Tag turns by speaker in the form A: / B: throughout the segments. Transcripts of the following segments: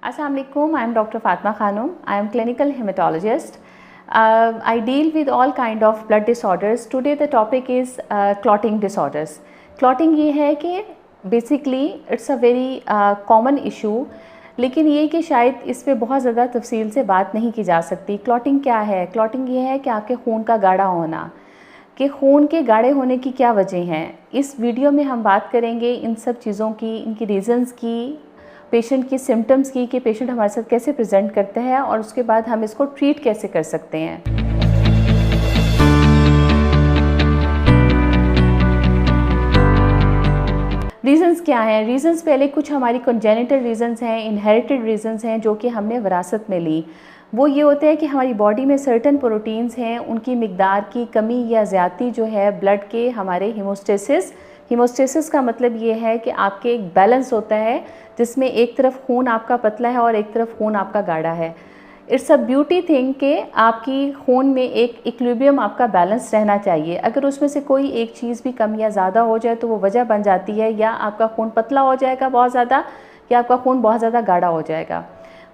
A: Assalamu alaikum. I am Dr. Fatma Khanum. I am clinical hematologist. I deal with all kind of blood disorders. Today the topic is clotting disorders. Clotting ये है कि basically it's a very common issue, लेकिन ये कि शायद इस पे बहुत ज़्यादा तफसील से बात नहीं की जा सकती। क्लॉटिंग क्या है? क्लॉटिंग ये है कि आपके खून का गाढ़ा होना, कि खून के गाढ़े होने की क्या वजह हैं। इस वीडियो में हम बात करेंगे इन सब चीज़ों की, इनकी रीज़न्स की, पेशेंट की सिम्टम्स की, कि पेशेंट हमारे साथ कैसे प्रेजेंट करते हैं और उसके बाद हम इसको ट्रीट कैसे कर सकते हैं। रीज़न्स क्या हैं? रीज़न्स पहले कुछ हमारी कंजेनिटल रीज़न्स हैं, इनहेरिटेड रीज़न्स हैं जो कि हमने विरासत में ली। वो ये होते हैं कि हमारी बॉडी में सर्टन प्रोटीन्स हैं, उनकी मिकदार की कमी या ज़्यादती जो है ब्लड के हमारे हीमोस्टेसिस का मतलब ये है कि आपके एक बैलेंस होता है जिसमें एक तरफ खून आपका पतला है और एक तरफ खून आपका गाढ़ा है। इट्स अ ब्यूटी थिंग कि आपकी खून में एक इक्विलिब्रियम आपका बैलेंस रहना चाहिए। अगर उसमें से कोई एक चीज़ भी कम या ज़्यादा हो जाए तो वो वजह बन जाती है या आपका खून पतला हो जाएगा बहुत ज़्यादा, या आपका खून बहुत ज़्यादा गाढ़ा हो जाएगा।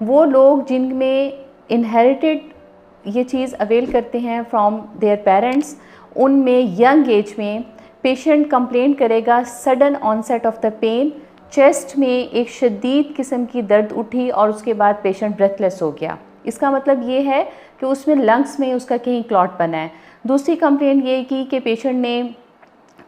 A: वो लोग जिनमें इनहेरिटेड ये चीज़ अवेल करते हैं फ्रॉम देयर पेरेंट्स, उनमें यंग एज में पेशेंट कंप्लेन करेगा sudden onset of the pain, chest में एक शदीद किस्म की दर्द उठी और उसके बाद पेशेंट ब्रेथलेस हो गया। इसका मतलब ये है कि उसमें लंग्स में उसका कहीं क्लॉट बना है। दूसरी कंप्लेंट ये की कि पेशेंट ने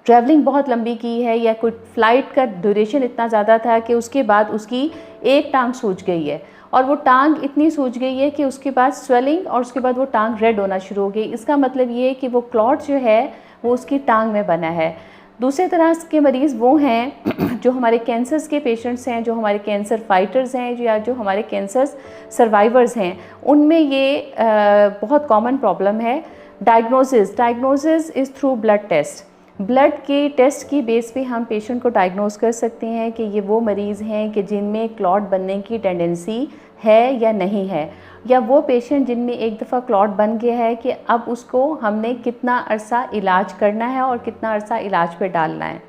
A: ट्रैवलिंग बहुत लंबी की है या कोई फ़्लाइट का ड्यूरेशन इतना ज़्यादा था कि उसके बाद उसकी एक टांग सूज गई है और वो टांग इतनी सूज गई है कि उसके बाद स्वेलिंग और उसके बाद वो टांग रेड होना शुरू हो गई। इसका मतलब ये है कि वो क्लॉट जो है वो उसकी टांग में बना है। दूसरे तरह के मरीज़ वो हैं जो हमारे कैंसर्स के पेशेंट्स हैं, जो हमारे कैंसर फाइटर्स हैं, या जो हमारे कैंसर सर्वाइवर्स हैं, उनमें ये बहुत कॉमन प्रॉब्लम है। Diagnosis is through blood test. Blood के टेस्ट की बेस पे हम पेशेंट को डायग्नोस कर सकते हैं कि ये वो मरीज़ हैं कि जिनमें क्लॉट बनने की टेंडेंसी है या नहीं है, या वो पेशेंट जिनमें एक दफ़ा क्लॉट बन गया है कि अब उसको हमने कितना अरसा इलाज करना है और कितना अरसा इलाज पे डालना है।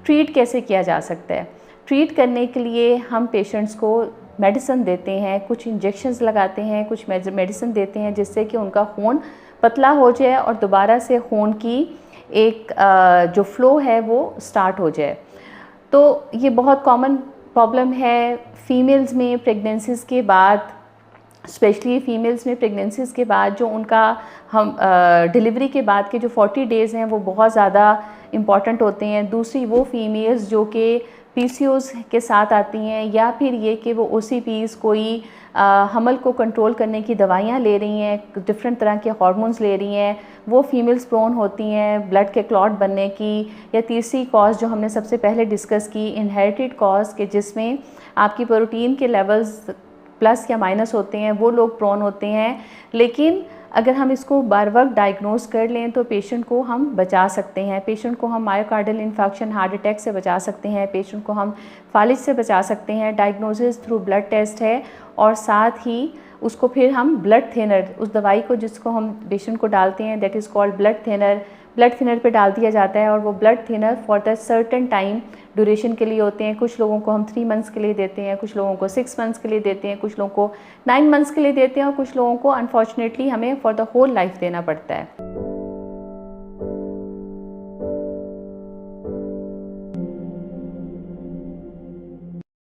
A: ट्रीट कैसे किया जा सकता है? ट्रीट करने के लिए हम पेशेंट्स को मेडिसिन देते हैं, कुछ इंजेक्शंस लगाते हैं, कुछ मेडिसिन देते हैं जिससे कि उनका खून पतला हो जाए और दोबारा से खून की एक जो फ़्लो है वो स्टार्ट हो जाए। तो ये बहुत कॉमन प्रॉब्लम है फ़ीमेल्स में प्रेगनेंसीज़ के बाद, स्पेशली फ़ीमेल्स में प्रेगनेंसीज़ के बाद जो उनका हम डिलीवरी के बाद के जो 40 डेज़ हैं वो बहुत ज़्यादा इम्पॉर्टेंट होते हैं। दूसरी वो फ़ीमेल्स जो कि PCOS के साथ आती हैं, या फिर ये कि वो OCPs कोई हमल को कंट्रोल करने की दवाइयाँ ले रही हैं, डिफरेंट तरह के हार्मोन्स ले रही हैं, वो फीमेल्स प्रोन होती हैं ब्लड के क्लॉट बनने की। या तीसरी कॉज जो हमने सबसे पहले डिस्कस की, इनहेरिटेड कॉज, के जिसमें आपकी प्रोटीन के लेवल्स प्लस या माइनस होते हैं, वो लोग प्रोन होते हैं। लेकिन अगर हम इसको बार वक्त डायग्नोस कर लें तो पेशेंट को हम बचा सकते हैं। पेशेंट को हम मायोकार्डियल इन्फेक्शन, हार्ट अटैक से बचा सकते हैं, पेशेंट को हम फालिज से बचा सकते हैं। डायग्नोसिस थ्रू ब्लड टेस्ट है, और साथ ही उसको फिर हम ब्लड थिनर, उस दवाई को जिसको हम पेशेंट को डालते हैं, that is called blood thinner पे डाल दिया जाता है। और वो blood thinner for the certain time duration के लिए होते हैं। कुछ लोगों को हम 3 मंथ्स के लिए देते हैं, कुछ लोगों को 6 मंथ्स के लिए देते हैं, कुछ लोगों को 9 मंथ्स के लिए देते हैं, और कुछ लोगों को अनफॉर्चुनेटली हमें फॉर द होल लाइफ देना पड़ता है।